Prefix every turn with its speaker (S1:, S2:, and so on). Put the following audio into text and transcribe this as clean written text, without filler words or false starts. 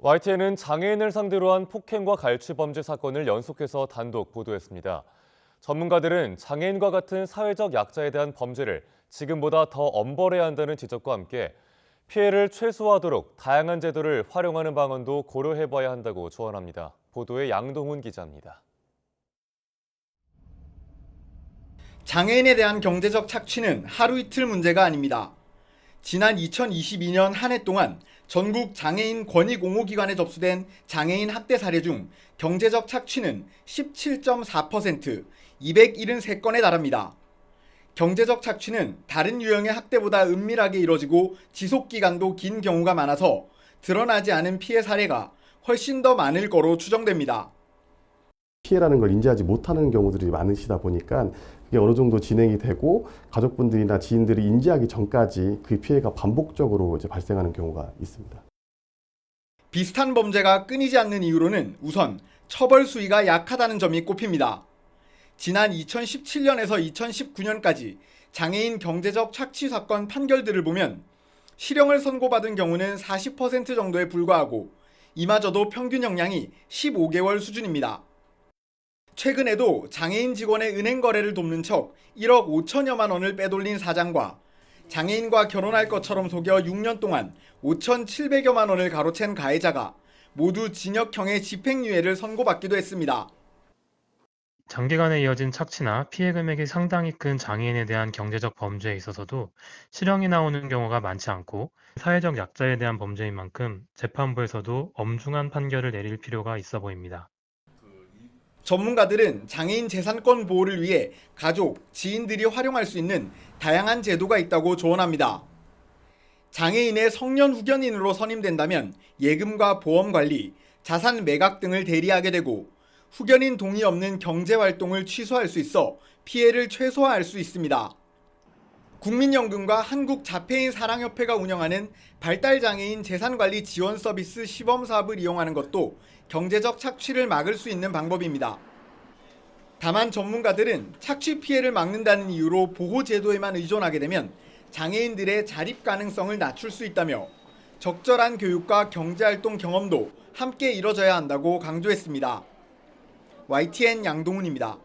S1: YTN은 장애인을 상대로 한 폭행과 갈취 범죄 사건을 연속해서 단독 보도했습니다. 전문가들은 장애인과 같은 사회적 약자에 대한 범죄를 지금보다 더 엄벌해야 한다는 지적과 함께 피해를 최소화하도록 다양한 제도를 활용하는 방안도 고려해봐야 한다고 조언합니다. 보도에 양동훈 기자입니다.
S2: 장애인에 대한 경제적 착취는 하루 이틀 문제가 아닙니다. 지난 2022년 한 해 동안 전국 장애인 권익옹호기관에 접수된 장애인 학대 사례 중 경제적 착취는 17.4%, 273건에 달합니다. 경제적 착취는 다른 유형의 학대보다 은밀하게 이뤄지고 지속기간도 긴 경우가 많아서 드러나지 않은 피해 사례가 훨씬 더 많을 거로 추정됩니다.
S3: 피해라는 걸 인지하지 못하는 경우들이 많으시다 보니까 그게 어느 정도 진행이 되고 가족분들이나 지인들이 인지하기 전까지 그 피해가 반복적으로 발생하는 경우가 있습니다.
S2: 비슷한 범죄가 끊이지 않는 이유로는 우선 처벌 수위가 약하다는 점이 꼽힙니다. 지난 2017년에서 2019년까지 장애인 경제적 착취 사건 판결들을 보면 실형을 선고받은 경우는 40% 정도에 불과하고 이마저도 평균 형량이 15개월 수준입니다. 최근에도 장애인 직원의 은행 거래를 돕는 척 1억 5천여만 원을 빼돌린 사장과 장애인과 결혼할 것처럼 속여 6년 동안 5,700여만 원을 가로챈 가해자가 모두 징역형의 집행유예를 선고받기도 했습니다.
S4: 장기간에 이어진 착취나 피해 금액이 상당히 큰 장애인에 대한 경제적 범죄에 있어서도 실형이 나오는 경우가 많지 않고 사회적 약자에 대한 범죄인 만큼 재판부에서도 엄중한 판결을 내릴 필요가 있어 보입니다.
S2: 전문가들은 장애인 재산권 보호를 위해 가족, 지인들이 활용할 수 있는 다양한 제도가 있다고 조언합니다. 장애인의 성년 후견인으로 선임된다면 예금과 보험 관리, 자산 매각 등을 대리하게 되고 후견인 동의 없는 경제활동을 취소할 수 있어 피해를 최소화할 수 있습니다. 국민연금과 한국자폐인 사랑협회가 운영하는 발달장애인 재산관리 지원 서비스 시범사업을 이용하는 것도 경제적 착취를 막을 수 있는 방법입니다. 다만 전문가들은 착취 피해를 막는다는 이유로 보호제도에만 의존하게 되면 장애인들의 자립 가능성을 낮출 수 있다며 적절한 교육과 경제활동 경험도 함께 이뤄져야 한다고 강조했습니다. YTN 양동훈입니다.